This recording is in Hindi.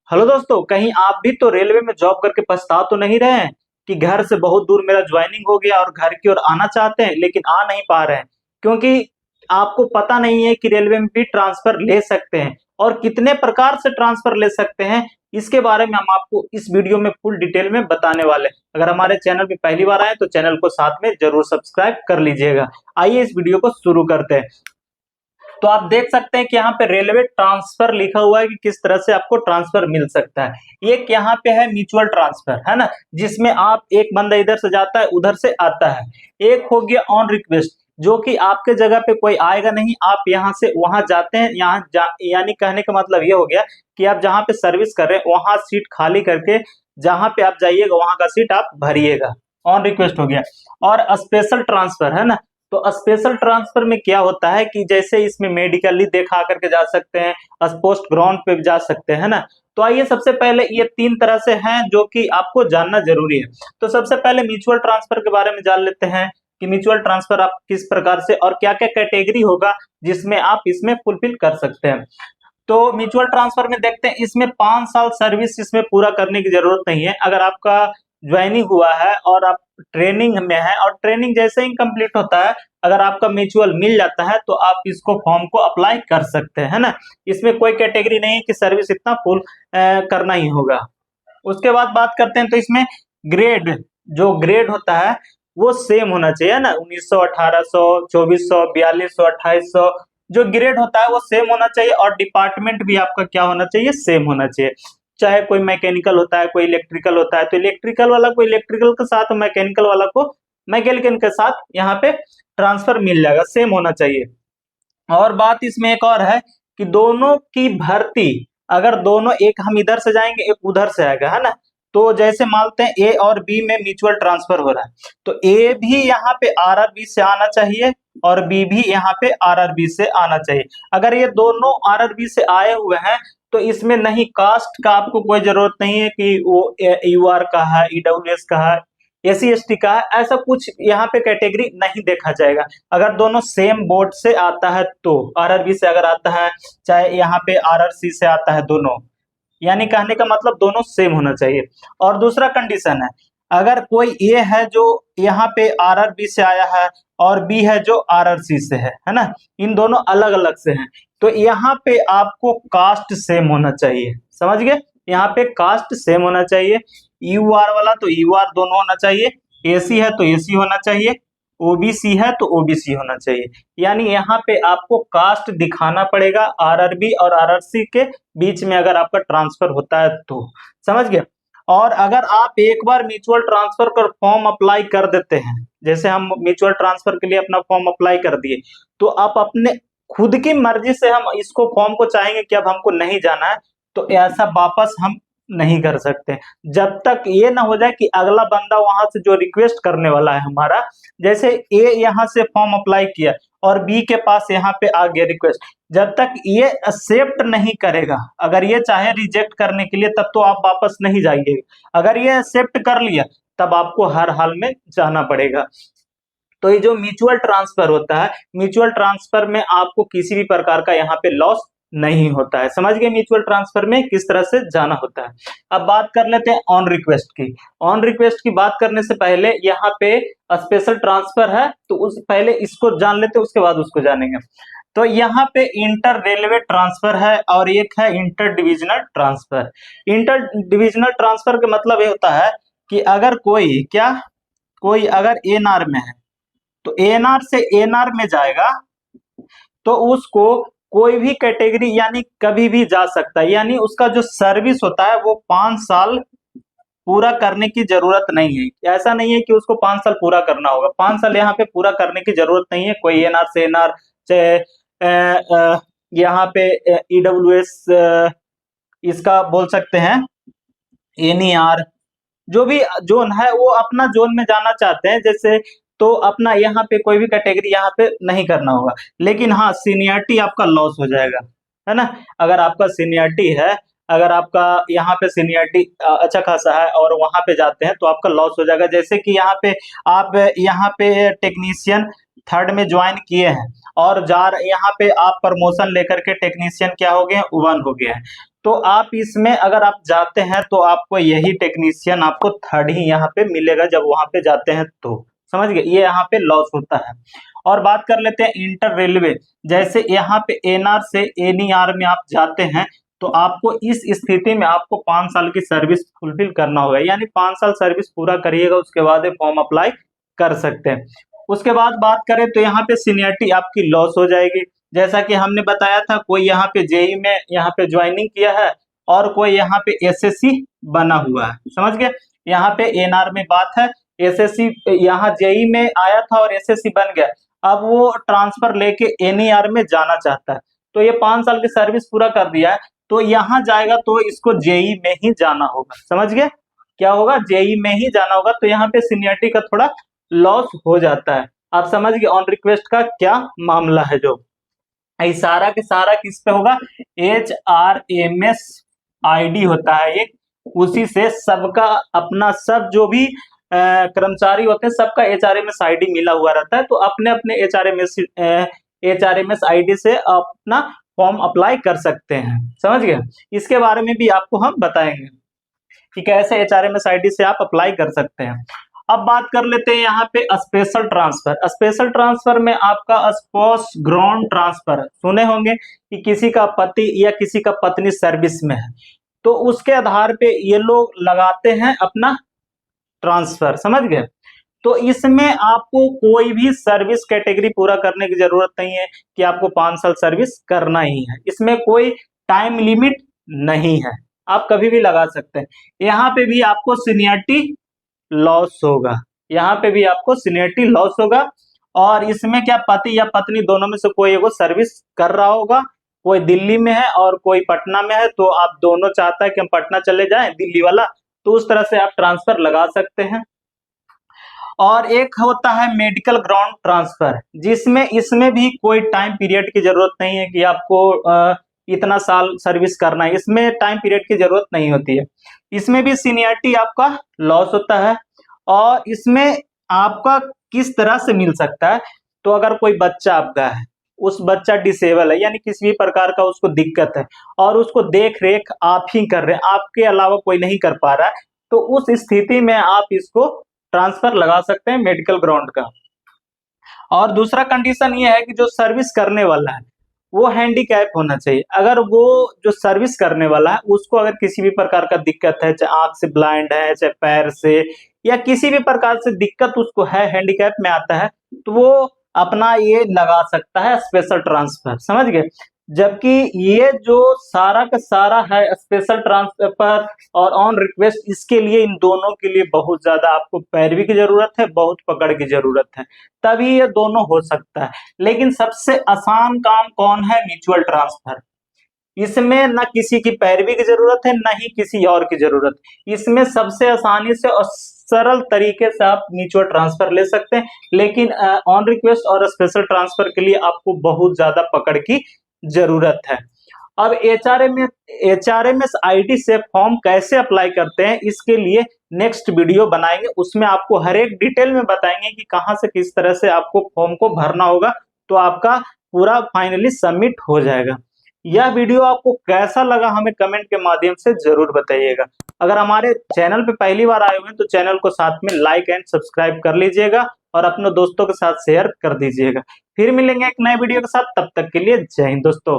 हेलो दोस्तों, कहीं आप भी तो रेलवे में जॉब करके पछता तो नहीं रहे हैं कि घर से बहुत दूर मेरा ज्वाइनिंग हो गया और घर की ओर आना चाहते हैं लेकिन आ नहीं पा रहे हैं क्योंकि आपको पता नहीं है कि रेलवे में भी ट्रांसफर ले सकते हैं और कितने प्रकार से ट्रांसफर ले सकते हैं। इसके बारे में हम आपको इस वीडियो में फुल डिटेल में बताने वाले हैं। अगर हमारे चैनल पे पहली बार आए तो चैनल को साथ में जरूर सब्सक्राइब कर लीजिएगा। आइए इस वीडियो को शुरू करते हैं। तो आप देख सकते हैं कि यहाँ पे रेलवे ट्रांसफर लिखा हुआ है कि किस तरह से आपको ट्रांसफर मिल सकता है। एक यहाँ पे है म्यूचुअल ट्रांसफर, है ना, जिसमें आप एक बंदा इधर से जाता है उधर से आता है। एक हो गया ऑन रिक्वेस्ट, जो कि आपके जगह पे कोई आएगा नहीं, आप यहाँ से वहां जाते हैं। यानी कहने का मतलब ये हो गया कि आप जहाँ पे सर्विस कर रहे हैं वहां सीट खाली करके जहाँ पे आप जाइएगा वहां का सीट आप भरिएगा। ऑन रिक्वेस्ट हो गया। और स्पेशल ट्रांसफर, है ना, तो स्पेशल ट्रांसफर में क्या होता है कि जैसे इसमें मेडिकली देखा करके जा सकते हैं, पोस्ट ग्राउंड पे भी जा सकते हैं, है ना। तो आइए सबसे पहले ये तीन तरह से हैं जो कि आपको जानना जरूरी है। तो सबसे पहले म्यूचुअल ट्रांसफर के बारे में जान लेते हैं कि म्यूचुअल ट्रांसफर आप किस प्रकार से और क्या क्या कैटेगरी होगा जिसमें आप इसमें फुलफिल कर सकते हैं। तो म्यूचुअल ट्रांसफर में देखते हैं, इसमें 5 साल सर्विस इसमें पूरा करने की जरूरत नहीं है। अगर आपका ज्वाइनिंग हुआ है और आप ट्रेनिंग में है और ट्रेनिंग जैसे ही कंप्लीट होता है, अगर आपका म्यूचुअल मिल जाता है तो आप इसको फॉर्म को अप्लाई कर सकते हैं, है ना। इसमें कोई कैटेगरी नहीं है कि सर्विस इतना फुल करना ही होगा। उसके बाद बात करते हैं तो इसमें ग्रेड, जो ग्रेड होता है वो सेम होना चाहिए ना। 1900, 1800, 2400, 4200, 2800, जो ग्रेड होता है वो सेम होना चाहिए। और डिपार्टमेंट भी आपका क्या होना चाहिए, सेम होना चाहिए। चाहे कोई मैकेनिकल होता है, कोई इलेक्ट्रिकल होता है, तो इलेक्ट्रिकल वाला को इलेक्ट्रिकल के साथ, मैकेनिकल वाला को मैकेनिकल के साथ यहाँ पे ट्रांसफर मिल जाएगा, सेम होना चाहिए। और बात इसमें एक और है कि दोनों की भर्ती, अगर दोनों, एक हम इधर से जाएंगे एक उधर से आएगा, है ना। तो जैसे मानते हैं ए और बी में म्यूचुअल ट्रांसफर हो रहा है, तो ए भी यहाँ पे आरआरबी से आना चाहिए और बी भी यहाँ पे आरआरबी से आना चाहिए। अगर ये दोनों आरआरबी से आए हुए हैं तो इसमें नहीं कास्ट का आपको कोई जरूरत नहीं है कि वो यूआर का है, ईडब्ल्यूएस का है, एसी एसटी का है, ऐसा कुछ यहाँ पे कैटेगरी नहीं देखा जाएगा। अगर दोनों सेम बोर्ड से आता है तो, आरआरबी से अगर आता है चाहे यहाँ पे आरआरसी से आता है, दोनों, यानी कहने का मतलब दोनों सेम होना चाहिए। और दूसरा कंडीशन है, अगर कोई ए है जो यहाँ पे आरआरबी से आया है और बी है जो आरआरसी से है ना, इन दोनों अलग अलग से हैं, तो यहाँ पे आपको कास्ट सेम होना चाहिए। समझ गए, यहाँ पे कास्ट सेम होना चाहिए। यूआर वाला तो यूआर दोनों होना चाहिए, एसी है तो एसी होना चाहिए, ओबीसी है तो ओबीसी होना चाहिए। यानी यहाँ पे आपको कास्ट दिखाना पड़ेगा आरआरबी और आरआरसी के बीच में अगर आपका ट्रांसफर होता है तो। समझ गए। और अगर आप एक बार म्यूचुअल ट्रांसफर कर फॉर्म अप्लाई कर देते हैं, जैसे हम म्यूचुअल ट्रांसफर के लिए अपना फॉर्म अप्लाई कर दिए, तो आप अपने खुद की मर्जी से हम इसको फॉर्म को चाहेंगे कि अब हमको नहीं जाना है, तो ऐसा वापस हम नहीं कर सकते जब तक ये ना हो जाए कि अगला बंदा वहां से जो रिक्वेस्ट करने वाला है हमारा, जैसे ए यहाँ से फॉर्म अप्लाई किया और बी के पास यहाँ पे आ गया रिक्वेस्ट, जब तक ये एक्सेप्ट नहीं करेगा, अगर ये चाहे रिजेक्ट करने के लिए, तब तो आप वापस नहीं जाइए। अगर ये एक्सेप्ट कर लिया तब आपको हर हाल में जाना पड़ेगा। तो ये जो म्यूचुअल ट्रांसफर होता है, म्यूचुअल ट्रांसफर में आपको किसी भी प्रकार का यहाँ पे लॉस नहीं होता है। समझ गए म्यूचुअल ट्रांसफर में किस तरह से जाना होता है। अब बात कर लेते हैं ऑन रिक्वेस्ट की। ऑन रिक्वेस्ट की बात करने से पहले यहाँ पे स्पेशल ट्रांसफर है, तो उस पहले इसको जान लेते हैं, उसके बाद उसको जानेंगे। तो यहाँ पे इंटर रेलवे ट्रांसफर है और एक है inter divisional transfer. Inter divisional transfer का मतलब ये होता है कि अगर कोई अगर एनआर में है तो एएनआर से एएनआर में जाएगा तो उसको कोई भी कैटेगरी यानी कभी भी जा सकता है। यानी उसका जो सर्विस होता है वो 5 साल पूरा करने की जरूरत नहीं है। ऐसा नहीं है कि उसको 5 साल पूरा करना होगा, 5 साल यहाँ पे पूरा करने की जरूरत नहीं है। कोई एएनआर से एएनआर, चाहे यहाँ पे ईडब्ल्यूएस इसका बोल सकते हैं, एनईआर, जो भी जोन है वो अपना जोन में जाना चाहते हैं जैसे, तो अपना यहाँ पे कोई भी कैटेगरी यहाँ पे नहीं करना होगा। लेकिन हाँ, सीनियरिटी आपका लॉस हो जाएगा, है ना। अगर आपका सीनियरिटी है, अगर आपका यहाँ पे सीनियरिटी अच्छा खासा है और वहां पे जाते हैं तो आपका लॉस हो जाएगा। जैसे कि आप यहाँ पे टेक्नीशियन 3rd में ज्वाइन किए हैं और यहाँ पे आप प्रमोशन लेकर के टेक्नीशियन क्या हो गए हैं, 1 हो गए हैं। तो आप इसमें अगर आप जाते हैं तो आपको यही टेक्नीशियन आपको थर्ड ही यहाँ पे मिलेगा जब वहां पे जाते हैं तो, समझ गए, ये यहाँ पे लॉस होता है। और बात कर लेते हैं इंटर रेलवे, जैसे यहाँ पे एनआर से एनईआर में आप जाते हैं तो आपको इस स्थिति में आपको 5 साल की सर्विस फुलफिल करना होगा, यानी 5 साल सर्विस पूरा करिएगा उसके बाद फॉर्म अप्लाई कर सकते हैं। उसके बाद बात करें तो यहाँ पे सीनियरिटी आपकी लॉस हो जाएगी, जैसा कि हमने बताया था, कोई यहाँ पे जेई में यहाँ पे ज्वाइनिंग किया है और कोई यहाँ पे एसएससी बना हुआ है, समझ गए। यहाँ पे एनआर में बात है, एसएससी यहाँ जेई में आया था और एसएससी बन गया, अब वो ट्रांसफर लेके एनईआर में जाना चाहता है, तो ये 5 साल की सर्विस पूरा कर दिया है तो यहाँ जाएगा तो इसको जेई में ही जाना होगा, समझ गए, क्या होगा, जेई में ही जाना होगा, तो यहाँ पे सीनियरिटी का थोड़ा लॉस हो जाता है। आप समझ गए ऑन रिक्वेस्ट का क्या मामला है, जो सारा के सारा किस पे होगा, HRMS ID होता है एक, उसी से सबका अपना सब जो भी कर्मचारी होते हैं सबका HRMS ID मिला हुआ रहता है, तो अपने अपने HRMS ID से अपना फॉर्म अप्लाई कर सकते हैं, समझ गए। इसके बारे में भी आपको हम बताएंगे कि कैसे HRMS ID से आप अप्लाई कर सकते हैं। अब बात कर लेते हैं यहाँ पे स्पेशल ट्रांसफर। स्पेशल ट्रांसफर में आपका स्पाउस ग्राउंड ट्रांसफर सुने होंगे कि किसी का पति या किसी का पत्नी सर्विस में है तो उसके आधार पे ये लोग लगाते हैं अपना ट्रांसफर, समझ गए। तो इसमें आपको कोई भी सर्विस कैटेगरी पूरा करने की जरूरत नहीं है कि आपको 5 साल सर्विस करना ही है, इसमें कोई टाइम लिमिट नहीं है, आप कभी भी लगा सकते हैं। यहाँ पे भी आपको सीनियरिटी लॉस होगा, यहाँ पे भी आपको सीनियरिटी लॉस होगा, और इसमें क्या पति या पत्नी दोनों में से कोई एगो सर्विस कर रहा होगा, कोई दिल्ली में है और कोई पटना में है, तो आप दोनों चाहता है कि हम पटना चले जाएं दिल्ली वाला, तो उस तरह से आप ट्रांसफर लगा सकते हैं। और एक होता है मेडिकल ग्राउंड ट्रांसफर, जिसमें इसमें भी कोई टाइम पीरियड की जरूरत नहीं है कि आपको इतना साल सर्विस करना है, इसमें टाइम पीरियड की जरूरत नहीं होती है। इसमें भी सीनियरिटी आपका लॉस होता है, और इसमें आपका किस तरह से मिल सकता है, तो अगर कोई बच्चा आपका है, उस बच्चा डिसेबल है यानी किसी भी प्रकार का उसको दिक्कत है और उसको देख रेख आप ही कर रहे हैं, आपके अलावा कोई नहीं कर पा रहा है, तो उस स्थिति में आप इसको ट्रांसफर लगा सकते हैं मेडिकल ग्राउंड का। और दूसरा कंडीशन ये है कि जो सर्विस करने वाला है वो हैंडीकैप होना चाहिए, अगर वो जो सर्विस करने वाला है उसको अगर किसी भी प्रकार का दिक्कत है, चाहे आंख से ब्लाइंड है, चाहे पैर से या किसी भी प्रकार से दिक्कत उसको है, हैंडीकैप में आता है, तो वो अपना ये लगा सकता है स्पेशल ट्रांसफर, समझ गए। जबकि ये जो सारा का सारा है स्पेशल ट्रांसफर और ऑन रिक्वेस्ट, इसके लिए इन दोनों के लिए बहुत ज्यादा आपको पैरवी की जरूरत है, बहुत पकड़ की जरूरत है, तभी ये दोनों हो सकता है। लेकिन सबसे आसान काम कौन है, म्यूचुअल ट्रांसफर। इसमें न किसी की पैरवी की जरूरत है, न ही किसी और की जरूरत, इसमें सबसे आसानी से और सरल तरीके से आप म्यूचुअल ट्रांसफर ले सकते हैं। लेकिन ऑन रिक्वेस्ट और स्पेशल ट्रांसफर के लिए आपको बहुत ज्यादा पकड़ की जरूरत है। अब HRMS ID से फॉर्म कैसे अप्लाई करते हैं, इसके लिए नेक्स्ट वीडियो बनाएंगे, उसमें आपको हर एक डिटेल में बताएंगे कि कहां से किस तरह से आपको फॉर्म को भरना होगा, तो आपका पूरा फाइनली सबमिट हो जाएगा। यह वीडियो आपको कैसा लगा हमें कमेंट के माध्यम से जरूर बताइएगा। अगर हमारे चैनल पे पहली बार आए हुए हैं तो चैनल को साथ में लाइक एंड सब्सक्राइब कर लीजिएगा और अपने दोस्तों के साथ शेयर कर दीजिएगा। फिर मिलेंगे एक नए वीडियो के साथ, तब तक के लिए जय हिंद दोस्तों।